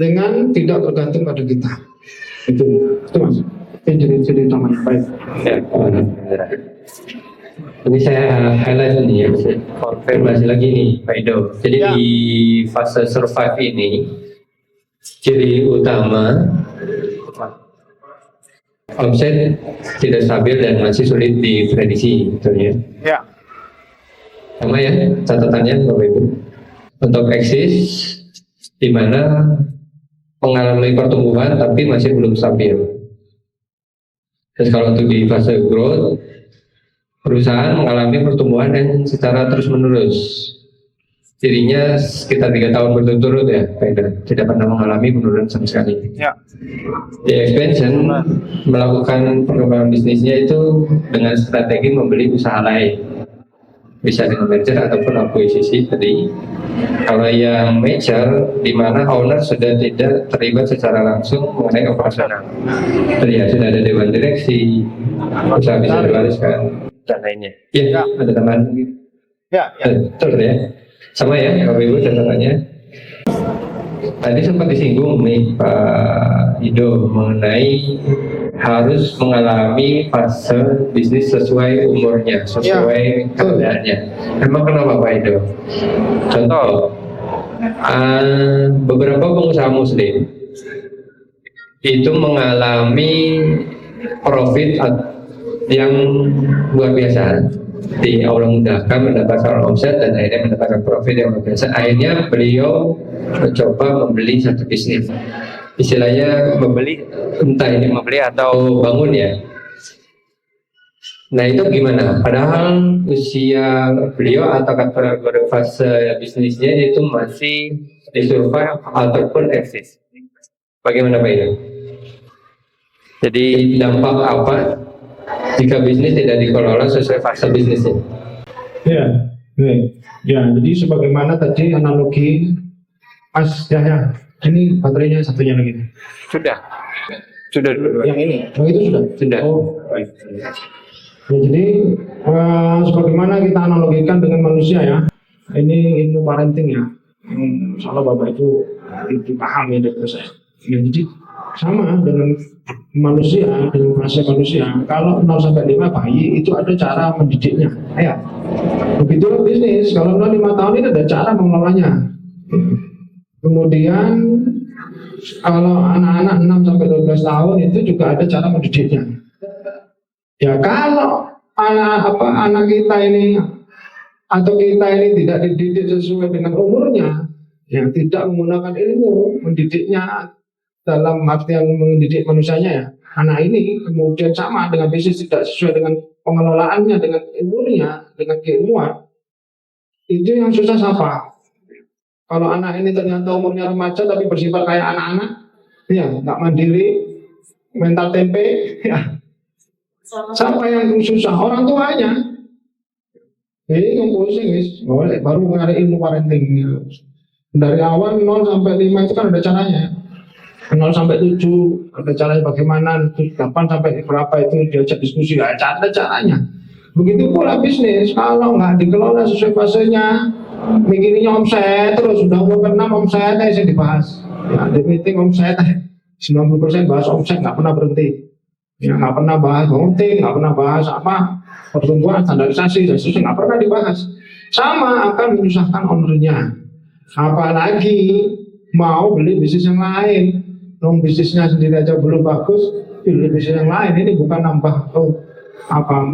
dengan tidak tergantung pada kita. Itu mas. Itu jadi utama. Baik. Ya, ini saya highlight nih ya, saya konfirmasi lagi nih Pak Ido. Jadi ya, di fase survive ini ciri utama omset tidak stabil dan masih sulit diprediksi, betul ya? Ya. Sama ya catatannya Bapak Ibu. Untuk eksis di mana mengalami pertumbuhan tapi masih belum stabil. Terus kalau untuk di fase growth, perusahaan mengalami pertumbuhan yang secara terus-menerus. Jadinya sekitar 3 tahun berturut-turut ya, tidak pernah mengalami penurunan sama sekali. Ya. Di expansion melakukan pengembangan bisnisnya itu dengan strategi membeli usaha lain, bisa dengan merger ataupun akuisisi tadi. Kalau yang major, di mana owner sudah tidak terlibat secara langsung mengenai operasional, jadi ya sudah ada dewan direksi, usaha bisa diwariskan dan lainnya. Ya, ada tambahan? Ya. Betul ya. Sama ya, Bapak Ibu catatannya. Tadi sempat disinggung nih Pak Ido mengenai harus mengalami fase bisnis sesuai umurnya, sesuai keadaannya. Emang kenapa Pak Ido? Contoh, beberapa pengusaha muslim itu mengalami profit yang luar biasa. Di Allah mudahkan mendapatkan omset dan akhirnya mendapatkan profit yang luar biasa. Akhirnya beliau mencoba membeli satu bisnis, istilahnya membeli, entah ini membeli atau bangun ya. Nah itu gimana? Padahal usia beliau atau fase bisnisnya itu masih di survive ataupun eksis. Bagaimana Pak Ido? Jadi dampak apa jika bisnis tidak dikelola sesuai fase bisnisnya? Ya, jadi sebagaimana tadi analogi ya, ini baterainya satunya lagi. Sudah. Yang ini, itu sudah. Oh, baik. Ya, jadi sebagaimana kita analogikan dengan manusia ya, ini ilmu parenting ya, insyaallah Bapak itu lebih paham ya dari saya. Ya, jadi sama dengan manusia, dengan fase manusia. Kalau 0 sampai 5 bayi itu ada cara mendidiknya. Ya. Begitulah bisnis. Kalau 0 5 tahun ini ada cara mengelolanya. Kemudian kalau anak-anak 6 sampai 12 tahun itu juga ada cara mendidiknya. Ya kalau anak kita ini atau kita ini tidak dididik sesuai dengan umurnya, yang tidak menggunakan ilmu mendidiknya dalam artian mendidik manusianya ya, anak ini kemudian sama dengan bisnis tidak sesuai dengan pengelolaannya, dengan ilmunya, dengan keilmuan, itu yang susah siapa? Kalau anak ini ternyata umurnya remaja tapi bersifat kayak anak-anak, ya nggak mandiri, mental tempe, ya siapa yang susah? Orang tuanya. Ini yang pusing, baru mengenai ilmu parenting. Dari awal 0 sampai 5 itu kan ada caranya. 0 sampai 7 ada caranya bagaimana, 8 sampai berapa itu diajak diskusi, ada caranya. Begitu pula bisnis, kalau nggak dikelola sesuai fasenya, mikirnya omset terus sudah umur 6 omset aja dibahas. Ya, di meeting omset 90% bahas omset, nggak pernah berhenti. Ya, nggak pernah bahas accounting, nggak pernah bahas apa pertumbuhan, standarisasi dan seterusnya, nggak pernah dibahas. Sama akan menyusahkan ownernya. Apalagi mau beli bisnis yang lain, bisnisnya sendiri aja belum bagus, beli bisnis yang lain ini bukan nambah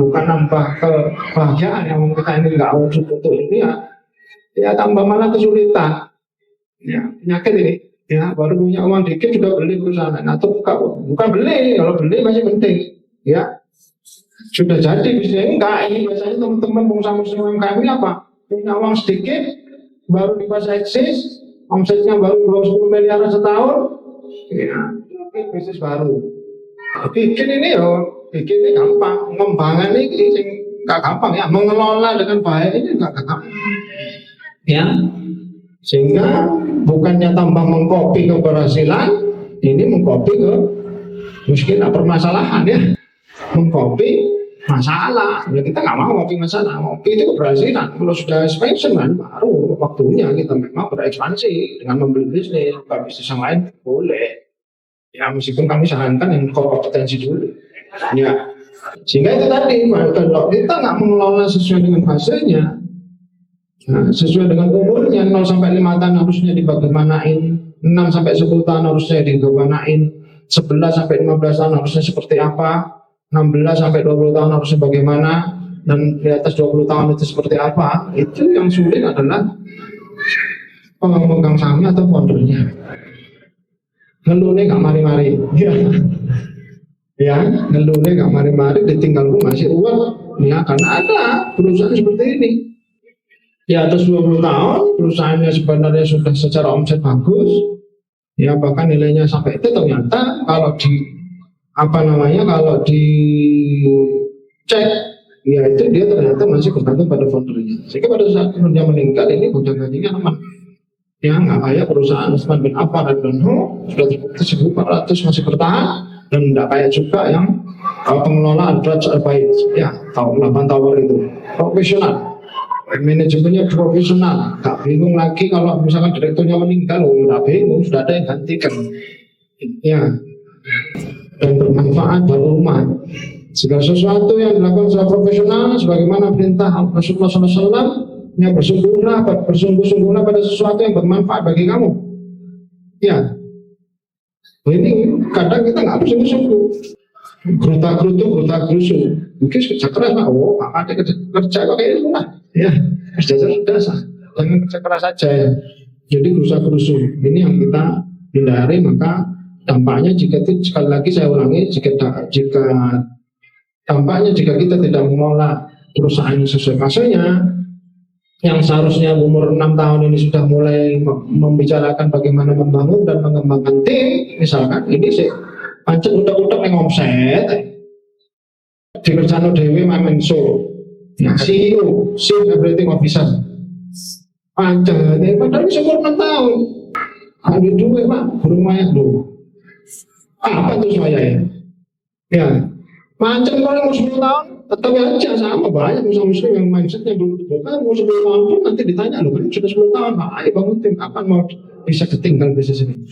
bukan nambah kebahagiaan yang kita ini nggak wujud untuk ini ya tambah malah kesulitan. Ya penyakit ini. Ya, baru punya uang dikit sudah beli perusahaan. Atau bukan beli, kalau beli masih penting. Ya, sudah jadi bisnisnya enggak. Ini biasanya teman-teman pengusaha UMKM ini apa? Punya uang sedikit, baru dipasang eksis, omsetnya baru 10 miliar setahun. Ya, ini bisnis baru. Bikin ini bikin ini gampang. Pengembangan ini enggak gampang ya. Mengelola dengan baik ini enggak gampang. Ya. Sehingga bukannya tambah mengkopi keberhasilan, ini mengkopi ke muskilah permasalahan ya, mengkopi masalah. Ya kita nggak mau kopi masalah, kopi itu keberhasilan. Kalau sudah expansion kan baru waktunya kita memang berekspansi dengan membeli bisnis, bukan bisnis yang lain boleh. Ya meskipun kami sarankan yang kompetensi dulu. Ya sehingga itu tadi kalau kita nggak mengelola sesuai dengan fasenya. Nah, sesuai dengan umurnya 0 sampai 5 tahun harusnya dibagaimanain, 6 sampai 10 tahun harusnya dibagaimanain, 11 sampai 15 tahun harusnya seperti apa, 16 sampai 20 tahun harusnya bagaimana, dan di atas 20 tahun itu seperti apa. Itu yang sulit adalah pemegang sahamnya atau foundernya. Ngelune gak mari-mari. Ya, ngelune gak mari-mari ditinggal masih uang. Ya, karena ada perusahaan seperti ini. Di atas 20 tahun perusahaannya sebenarnya sudah secara omset bagus, ya bahkan nilainya sampai itu ternyata kalau dicek ya itu dia ternyata masih bergantung pada foundernya. Sehingga pada saat dia meninggal ini gonjang-ganjingnya aman. Ya nggak kayak perusahaan Usman bin Affan dan Ho sudah terbukti 1.400 masih bertahan, dan nggak kayak juga yang pengelolaan Raj Al-Bait ya tahun 8 tower itu profesional. Manajemennya profesional, gak bingung lagi kalau misalkan direkturnya meninggal, udah bingung, sudah ada yang gantikan, ya, dan bermanfaat buat umat. Segala sesuatu yang dilakukan secara profesional, sebagaimana perintah Rasulullah SAW, yang bersungguh-sungguhlah pada sesuatu yang bermanfaat bagi kamu. Ya, ini kadang kita nggak bersungguh-sungguh, geruta-gerutu, mungkin kerja keras, ada kerja kayak itu lah. Ya, kerja cerdas, jangan kerja keras saja ya. Jadi kerusuh ini yang kita hindari, maka dampaknya sekali lagi saya ulangi, jika dampaknya jika kita tidak mengelola perusahaan sesuai fasenya, yang seharusnya umur 6 tahun ini sudah mulai membicarakan bagaimana membangun dan mengembangkan tim, misalkan ini sih pancet udah yang omset di kerjaan dewe menso. Ya, CEO, Chief Operating Officer. Pancet, padahal bisa umur 6 tahun. Ambil duit pak, burung mayat dulu. Apa itu saya ya? Ya, pancet kalau umur 10 tahun, tetap aja sama banyak muslim yang mindsetnya belum terbuka. Umur 10 tahun pun nanti ditanya loh, kan sudah 10 tahun, pak, ayo bangun tim, kapan mau bisa ketinggal bisnis ini?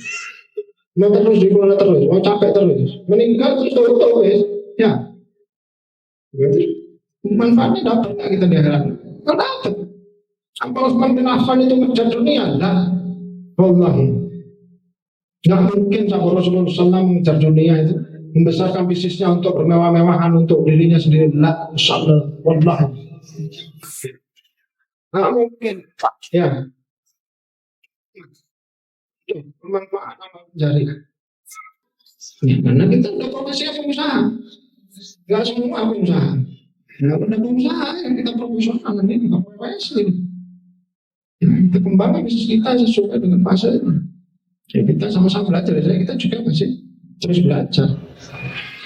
mau terus di pulau terus, mau capek terus, meninggal terus tutup wes, ya. Berarti manfaatnya dapat nggak kita di akhirat? Nggak dapat. Apa Utsman bin Affan itu mengejar dunia? Enggak. Wallahi. Nggak mungkin sahabat Rasulullah SAW mengejar dunia itu, membesarkan bisnisnya untuk bermewah-mewahan untuk dirinya sendiri. Enggak, insyaallah. Wallahi. Nggak mungkin. Ya. Bermanfaat amal jari. Ya, karena kita udah profesi pengusaha. Nggak semua pengusaha. Ya, udah pengusaha yang kita profesional ini nggak profesi. Ya, kita kembangkan bisnis kita sesuai dengan fase ini. Ya, kita sama-sama belajar. Ya, kita juga masih terus belajar.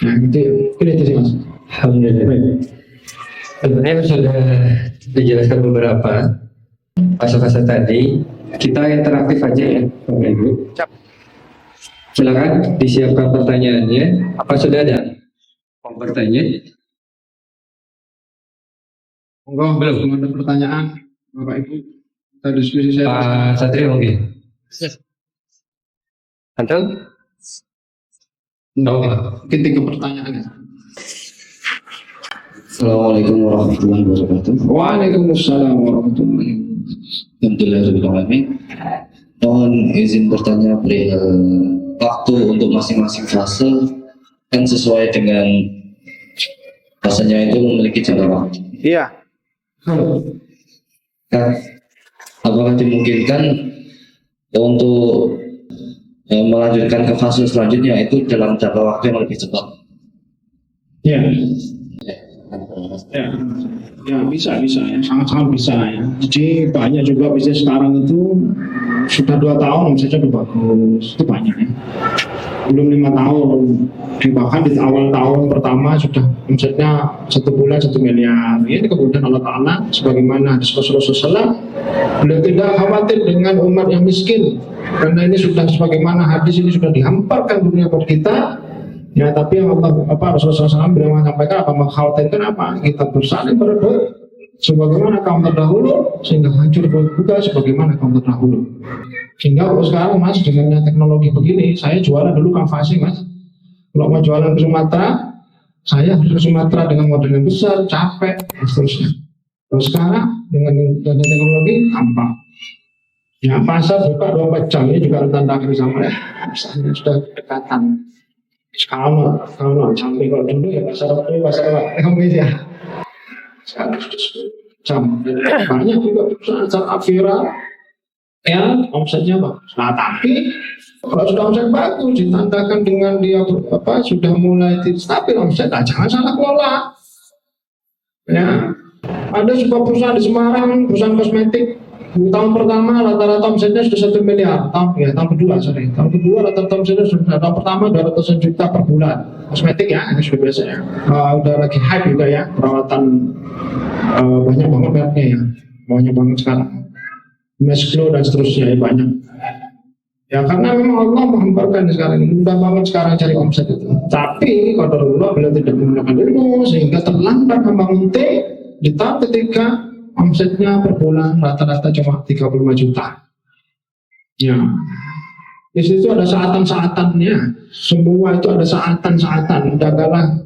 Nah, gitu ya. Itu sih mas. Alhamdulillah. Sebenarnya sudah dijelaskan beberapa fase-fase tadi. Kita interaktif aja ya, Bapak Ibu. Silakan disiapkan pertanyaannya. Apa sudah ada? Mau bertanya? Monggo, belum ada pertanyaan, Bapak Ibu. Kita diskusi saya. Pak Satria mungkin. Antum? Mungkin 3 pertanyaan ya. Assalamualaikum warahmatullahi wabarakatuh. Waalaikumsalam warahmatullahi wabarakatuh. Alhamdulillah. Mohon izin bertanya perihal waktu untuk masing-masing fase kan sesuai dengan fasenya itu memiliki jangka waktu. Iya. Nah, apakah dimungkinkan untuk melanjutkan ke fase selanjutnya itu dalam jangka waktu yang lebih cepat? Iya. Ya bisa ya, sangat bisa ya. Jadi banyak juga bisnis sekarang itu sudah 2 tahun omsetnya udah bagus, itu banyak ya. Belum 5 tahun, bahkan di awal tahun pertama sudah omsetnya 1 bulan 1 miliar. Ini kemudian Allah Taala sebagaimana hadis Rasulullah SAW, beliau tidak khawatir dengan umat yang miskin, karena ini sudah sebagaimana hadis ini sudah dihamparkan dunia buat kita. Ya, tapi yang Rasulullah SAW beliau menyampaikan apa mengkhawatirkan apa? Kita bersaling berebut sebagaimana kaum terdahulu sehingga hancur juga sebagaimana kaum terdahulu. Sehingga sekarang mas dengan teknologi begini, saya jualan dulu kanvasing mas. Kalau mau jualan ke Sumatera, saya harus ke Sumatera dengan model yang besar, capek, dan seterusnya. Terus sekarang dengan teknologi gampang. Ya, pasar buka 24 jam ini juga ditandai sama ya. Misalnya sudah dekatan. Kalau sampai kalau dulu ya pasar ya sekarang sudah jam banyak juga perusahaan Avira ya omsetnya bagus. Nah tapi kalau sudah omset bagus ditandakan dengan dia sudah mulai stabil omset, nah, jangan salah kelola. Ya ada sebuah perusahaan di Semarang, perusahaan kosmetik. Tahun pertama rata-rata omsetnya sudah 1 miliar. Tahun kedua rata-rata omsetnya sudah, tahun pertama 200 juta per bulan. Kosmetik ya, ini sudah biasa ya. Udah lagi hype juga ya, perawatan banyak banget mereknya ya. Banyak banget sekarang. Mesklo dan seterusnya ya banyak. Ya karena memang Allah menghamparkan sekarang ini, mudah banget sekarang cari omset itu. Tapi qadarullah beliau tidak menggunakan ilmu sehingga terlambat membangun T di tahun ketiga. Omsetnya per bulan rata-rata cuma 35 juta. Ya, di situ ada saatan-saatannya. Semua itu ada saatan-saatan. Jagalah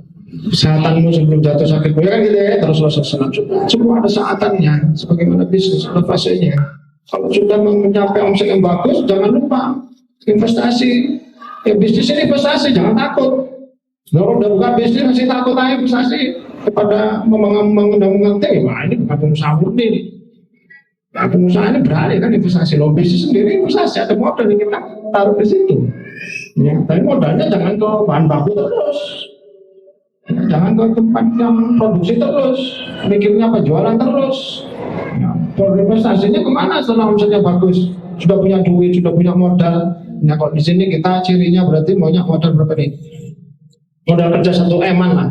kesehatanmu sebelum jatuh sakit. Ya kan gitu ya. Terus Rasulullah SAW. Semua ada saatannya. Sebagaimana bisnis ada fasenya. Kalau sudah mencapai omset yang bagus, jangan lupa investasi. Ya bisnis ini investasi, jangan takut. Kalau udah buka bisnis masih takut aja investasi. Kepada membangun T, wah ini bukan pengusaha murni nih. Nah, pengusaha ini berani kan investasi, lo bisnis sendiri investasi, ada modal yang kita taruh di situ. Ya, tapi modalnya jangan ke bahan baku terus, jangan ke tempat yang produksi terus, mikirnya penjualan terus. Ya, investasinya kemana setelah omsetnya bagus, sudah punya duit, sudah punya modal. Nah kalau di sini kita cirinya berarti maunya modal berapa nih? Modal kerja 1 M-an lah.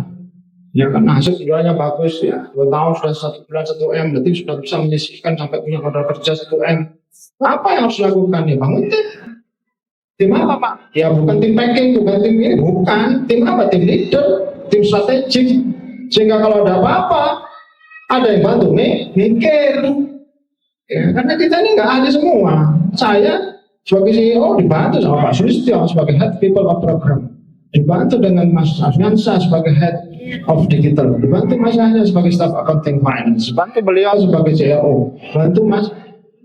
Ya karena hasil jualnya bagus ya, 2 tahun sudah 1 bulan 1 M, berarti sudah bisa menyisihkan sampai punya modal kerja 1 M. Apa yang harus dilakukan ya bangun tim apa Pak? Ya bukan tim packing, bukan tim ini, bukan tim apa? Tim leader, tim strategik, sehingga kalau ada apa-apa ada yang bantu mikir. Ya, karena kita ini nggak ahli semua. Saya sebagai CEO dibantu sama Pak Sulistyo sebagai Head People of Program, dibantu dengan Mas Afyansa sebagai Head of Digital, dibantu Mas Hanya sebagai Staff Accounting Finance, bantu beliau sebagai CEO, bantu Mas,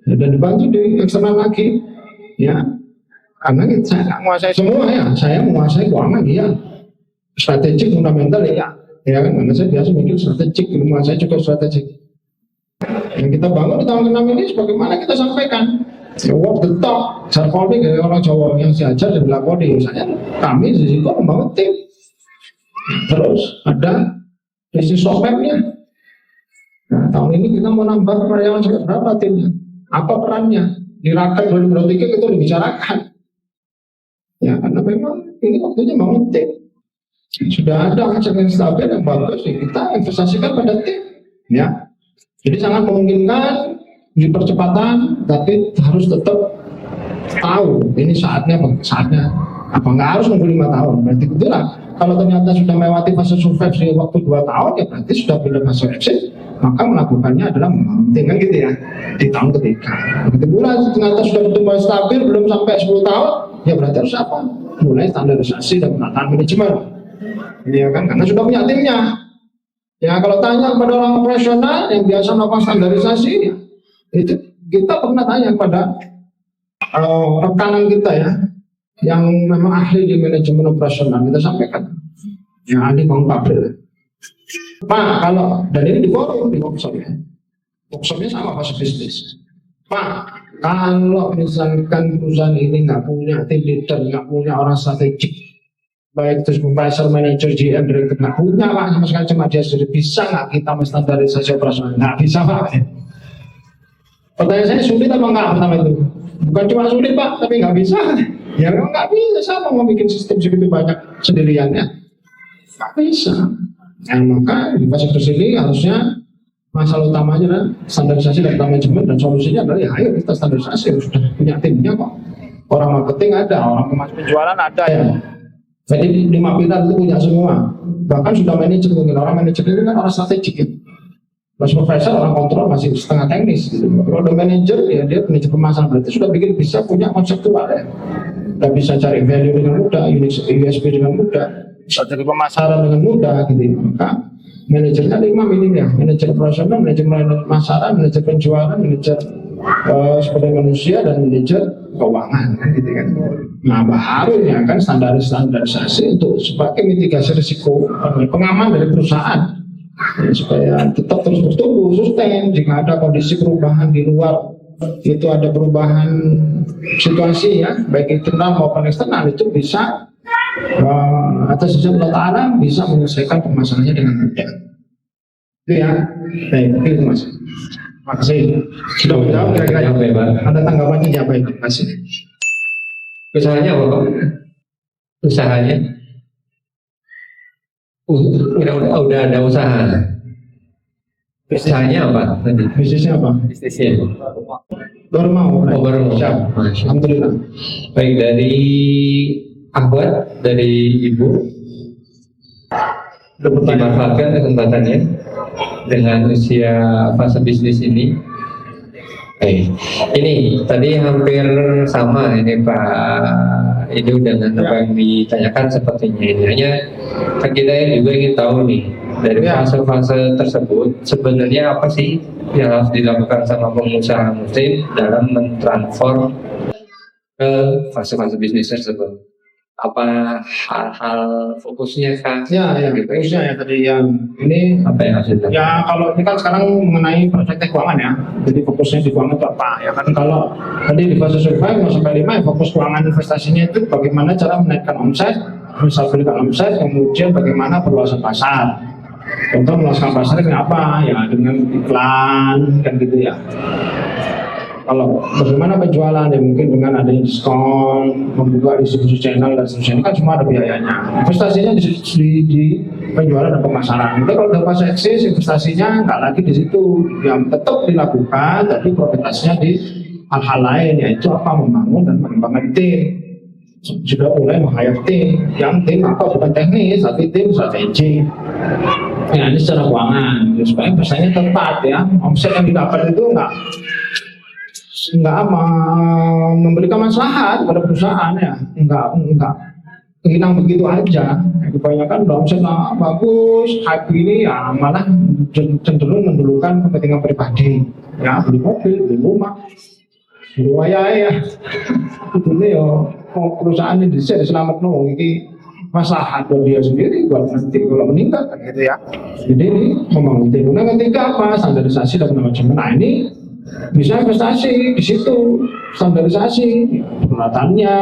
dan dibantu di eksternal lagi, ya. Karena saya nggak menguasai semua ya, saya menguasai keuangan ya, strategik fundamental ya kan, karena saya biasa mikir strategik, ilmu saya juga strategik. Yang kita bangun di tahun ke-6 ini sebagaimana kita sampaikan, walk the talk, Sarpoli dari orang Jawa yang diajar dan dilakoni. Misalnya kami di situ membangun tim, terus ada bisnis roadmap-nya. Nah, tahun ini kita mau nambah karyawan berapa timnya, apa perannya, di raker 2023 itu dibicarakan. Ya karena memang ini waktunya bangun tim. Sudah ada aset yang stabil yang bagus, ya kita investasikan pada tim. Ya, jadi sangat memungkinkan di percepatan, tapi harus tetap tahu ini saatnya apa nggak harus nunggu 5 tahun. Berarti itulah kalau ternyata sudah melewati fase survive di waktu 2 tahun ya berarti sudah pindah fase exit, maka melakukannya adalah membangun kan gitu ya di tahun ketiga. Begitu pula ternyata sudah bertumbuh stabil belum sampai 10 tahun ya berarti harus apa? Mulai standarisasi dan penataan manajemen. Ini ya kan karena sudah punya timnya. Ya kalau tanya kepada orang operasional yang biasa melakukan standarisasi ya, itu kita pernah tanya kepada rekanan kita ya yang memang ahli di manajemen operasional, kita sampaikan yang ahli bangun pabrik. Pak, kalau dan ini di forum di workshopnya sama fase bisnis. Pak, kalau misalkan perusahaan ini nggak punya tim leader, nggak punya orang strategik, baik itu supervisor, manager, GM, director, nggak punya Pak sama sekali, cuma dia sendiri, bisa nggak kita menstandarisasi operasional? Nggak bisa Pak. Pertanyaan saya sulit apa enggak pertama itu? Bukan cuma sulit Pak, tapi nggak bisa. Ya memang nggak bisa, sama mau bikin sistem segitu banyak sendiriannya, nggak bisa. Nah, maka di fase ini harusnya masalah utamanya adalah standarisasi dan manajemen, dan solusinya adalah ya ayo kita standarisasi, sudah punya timnya kok. Orang marketing ada, orang penjualan ada ya. Jadi 5 pilar itu punya semua. Bahkan sudah manajer, mungkin orang manajer itu kan orang strategik ya. Kalau supervisor orang kontrol masih setengah teknis gitu. Kalau udah manajer ya dia manajer pemasaran, berarti sudah bisa punya konseptual ya. Sudah bisa cari value dengan mudah, USP dengan mudah, bisa cari pemasaran dengan mudah gitu. Maka manajernya 5 ini ya, manajer operasional, manajer pemasaran, manajer penjualan, manajer sumber manusia, dan manajer keuangan gitu kan. Nah baru ya kan standarisasi untuk sebagai mitigasi risiko, pengaman dari perusahaan ya, supaya tetap terus bertumbuh sustain. Jika ada kondisi perubahan di luar, itu ada perubahan situasi ya baik internal maupun eksternal, itu bisa atas izin Allah Ta'ala bisa menyelesaikan permasalahannya dengan mudah. Itu ya, baik itu Mas. Terima kasih. Sudah menjawab kira-kira ada tanggapannya apa itu? Terima kasih. Usahanya apa Pak? Usahanya? Udah ada usaha. Usahanya apa? Bisnisnya apa? Bisnisnya. Baru mau. Baru mau. Siap. Alhamdulillah. Baik, dari Ahwat, dari Ibu, dimanfaatkan kesempatannya dengan usia fase bisnis ini. Ini tadi hampir sama ini Pak Idu dengan apa yang ditanyakan sepertinya ini. Hanya kan kita juga ingin tahu nih dari fase-fase tersebut sebenarnya apa sih yang harus dilakukan sama pengusaha muslim dalam mentransform ke fase-fase bisnis tersebut. Apa hal-hal fokusnya Kak? Ya, fokusnya ya tadi yang ini apa yang harus dilakukan? ya kalau ini kan sekarang mengenai prospek keuangan ya, jadi fokusnya di keuangan itu apa ya kan. Kalau tadi di fase survive 0 sampai 5 ya fokus keuangan investasinya itu bagaimana cara menaikkan omset, menstabilkan omset, kemudian bagaimana perluasan pasar. Contoh meluaskan pasar dengan apa ya, dengan iklan kan gitu ya. Kalau bagaimana penjualan ya mungkin dengan adanya diskon, membuka distribusi channel dan seterusnya, ini kan semua ada biayanya. Investasinya di penjualan dan pemasaran. Jadi kalau udah fase eksis, investasinya nggak lagi di situ, yang tetap dilakukan, tapi prioritasnya di hal-hal lain, yaitu apa, membangun dan mengembangkan tim. Sudah mulai meng-hire tim, yang tim apa bukan teknis, tapi tim strategi. Ya ini secara keuangan, supaya investasinya tepat ya, omset yang didapat itu nggak memberikan maslahat pada perusahaan ya, enggak hilang begitu aja. Kebanyakan omset bagus, hype ini ya malah cenderung mendulukan kepentingan pribadi. Ya beli mobil, beli rumah, beli wayai ya. Ini ya perusahaan ini bisa diselamat nong ini maslahat buat dia sendiri, buat nanti kalau meninggal kan gitu ya. Jadi ini membangun tim. Nah ketiga apa? Standarisasi dan macam-macam. Nah ini bisa investasi di situ, standarisasi peralatannya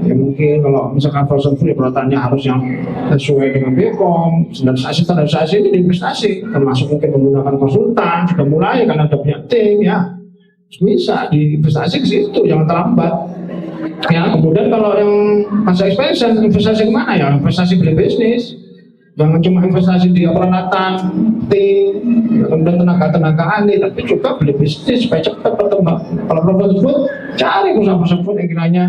ya mungkin kalau misalkan frozen food peralatannya harus yang sesuai dengan BPOM. Standarisasi ini investasi termasuk mungkin menggunakan konsultan sudah mulai karena ada punya tim ya, bisa diinvestasi ke situ, jangan terlambat ya. Kemudian kalau yang masa expansion, investasi kemana ya? Investasi beli bisnis, jangan cuma investasi di peralatan tim, kemudian tenaga ahli, tapi juga beli bisnis supaya cepat berkembang. Kalau frozen food, cari perusahaan food yang kiranya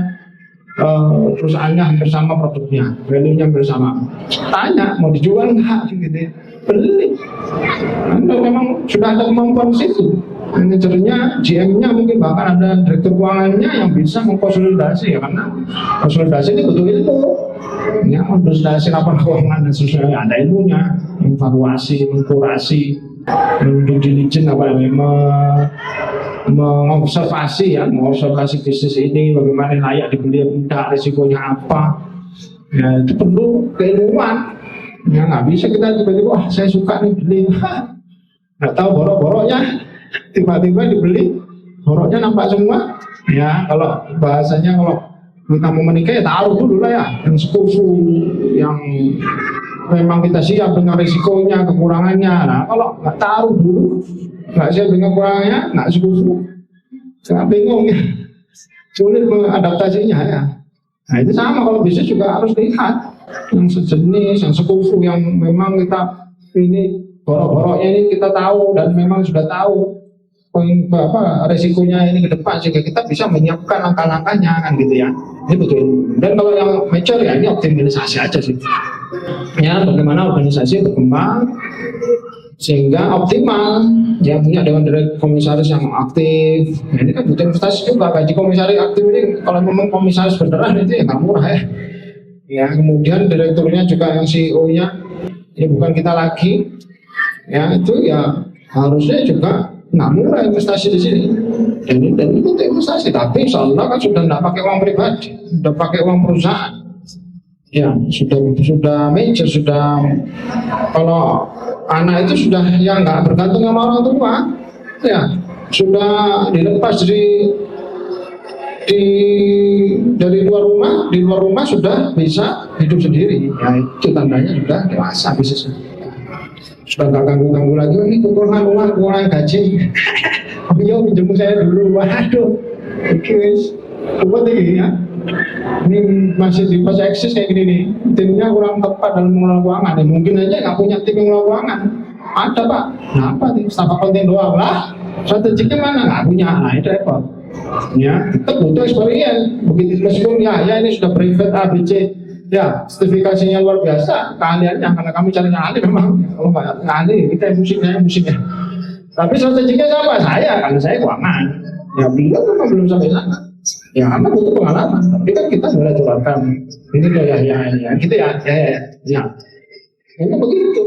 perusahaannya hampir sama produknya, value-nya hampir sama. Tanya mau dijual nggak, gitu ya. Beli. Anda memang sudah ada kemampuan di situ. Manajernya, GM-nya mungkin bahkan ada direktur keuangannya yang bisa mengkonsolidasi ya, karena konsolidasi ini butuh ilmu. Ya, konsolidasi laporan keuangan dan sesuai ada ilmunya, evaluasi, mengkurasi, due diligence apa namanya, mengobservasi ya, mengobservasi bisnis ini bagaimana layak dibeli atau tidak, risikonya apa. Ya itu perlu keilmuan. Ya nggak bisa kita tiba-tiba wah saya suka nih beli, nggak tahu borok-boroknya, tiba-tiba dibeli boroknya nampak semua. Ya kalau bahasanya kalau kita mau menikah ya taruh dulu lah ya, yang sekufu, yang memang kita siap dengan risikonya, kekurangannya. Nah kalau nggak taruh dulu, nggak siap dengan kekurangannya, nggak sekufu, sangat bingung ya, sulit mengadaptasinya ya. Nah itu sama kalau bisnis juga harus lihat yang sejenis, yang sekufu, yang memang kita ini borok-boroknya ini kita tahu dan memang sudah tahu resikonya ini ke depan sehingga kita bisa menyiapkan langkah-langkahnya kan gitu ya. Ini betul. Dan kalau yang mature ya ini optimalisasi aja sih. Ya bagaimana organisasi berkembang sehingga optimal, ya punya dewan komisaris yang aktif. Nah, ini kan butuh investasi juga. Gaji komisaris aktif ini kalau memang komisaris beneran itu ya nggak murah ya. Ya kemudian direkturnya juga yang CEO-nya ya bukan kita lagi. Ya itu ya harusnya juga nggak murah investasi di sini. Dan itu investasi, tapi insya Allah kan sudah nggak pakai uang pribadi, sudah pakai uang perusahaan. Ya sudah major, sudah kalau anak itu sudah yang nggak bergantung sama orang tua, ya sudah dilepas dari luar rumah, di luar rumah sudah bisa hidup sendiri. Ya itu tandanya sudah dewasa bisnisnya. Sudah nggak ganggu lagi, ini kekurangan uang, kekurangan gaji. Oh iya pinjam saya dulu, waduh. Oke, buat ini ya. Ini masih di fase eksis kayak gini nih. Timnya kurang tepat dalam mengelola keuangan. Ya, mungkin aja nggak punya tim yang mengelola keuangan. Ada pak, kenapa tim staf accounting doang lah? Strategiknya mana? Nggak punya, nah itu repot. Ya, tetap butuh experience. Begitu meskipun ya ini sudah private A, B, C. Ya, sertifikasinya luar biasa, keahliannya karena kami cari ahli memang. Kalau nggak ahli, kita musiknya. Tapi strateginya siapa? Saya, karena saya keuangan. Ya beliau memang belum sampai sana. Ya karena butuh pengalaman. Tapi kan kita boleh tularkan. Ini tuh ya, gitu ya. Ini begitu.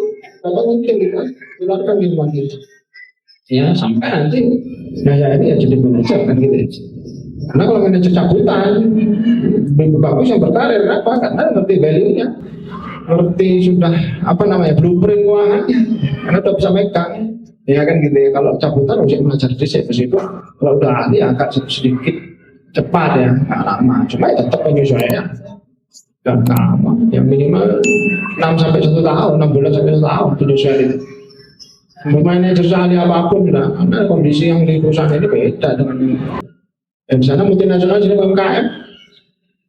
Kalau mungkin kita tularkan di rumah kita. Ya sampai nanti ya ini ya jadi manajer kan gitu ya. Karena kalau manajer cabutan lebih bagus yang berkarir, kenapa? Karena ngerti value-nya, ngerti sudah blueprint keuangannya, karena udah bisa megang. Ya kan gitu ya. Kalau cabutan harus belajar di situ. Kalau udah ahli agak sedikit cepat ya, nggak lama. Cuma ya tetap penyesuaiannya nggak lama. Ya minimal 6 sampai 1 tahun, 6 bulan sampai 1 tahun penyesuaian itu. Manajer ahli apapun lah, karena kondisi yang di perusahaan ini beda dengan di sana multinasional jadi UMKM.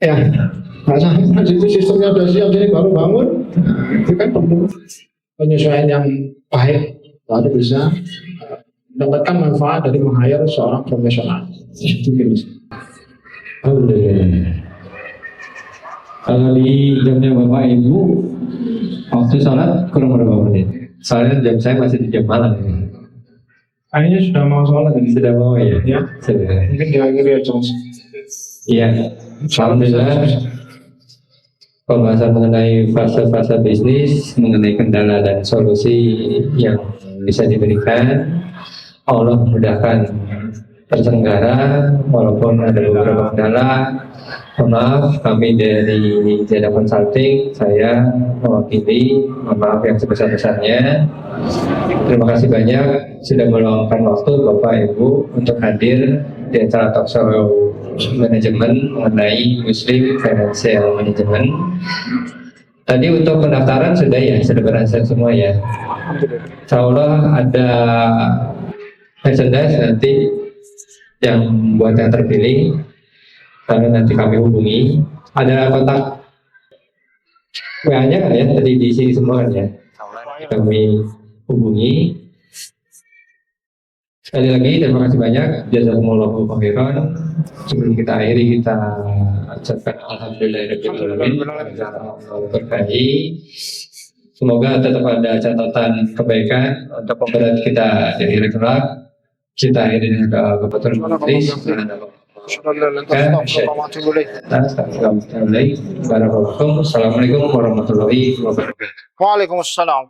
Ya, nggak sama. Itu sistemnya sudah siap jadi baru bangun. Nah, itu kan perlu penyesuaian yang baik baru bisa mendapatkan manfaat dari meng-hire seorang profesional. Alhamdulillah. Kalau di jamnya Bapak Ibu waktu sholat kurang berapa menit? Soalnya jam saya masih di jam malam. Kayaknya sudah mau sholat ini. Sudah mau ya? Ya. Sudah. Mungkin diakhiri aja Mas. Iya. Alhamdulillah pembahasan mengenai fase-fase bisnis, mengenai kendala dan solusi yang bisa diberikan. Allah memudahkan terselenggara walaupun ada beberapa kendala. Mohon maaf, kami dari Jeda Consulting, saya mewakili, mohon maaf yang sebesar-besarnya. Terima kasih banyak sudah meluangkan waktu Bapak Ibu untuk hadir di acara talk show manajemen mengenai Muslim Financial Management. Tadi untuk pendaftaran sudah ya, sudah berhasil semua ya. Insya Allah ada merchandise nanti yang buat yang terpilih, karena nanti kami hubungi. Ada kontak WA-nya kan ya, tadi di sini semua kan ya. Kami hubungi. Sekali lagi terima kasih banyak. Jazakumullahu khairan. Sebelum kita akhiri, kita ucapkan alhamdulillahirabbil alamin. Berkahi. Semoga tetap ada catatan kebaikan untuk pemberat kita dari rektorat. Kita akhiri dengan doa kebetulan majelis. Assalamualaikum warahmatullahi wabarakatuh. Waalaikumsalam.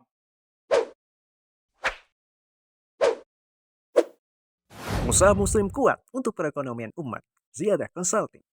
Usaha Muslim kuat untuk perekonomian umat. Ziyadah Consulting.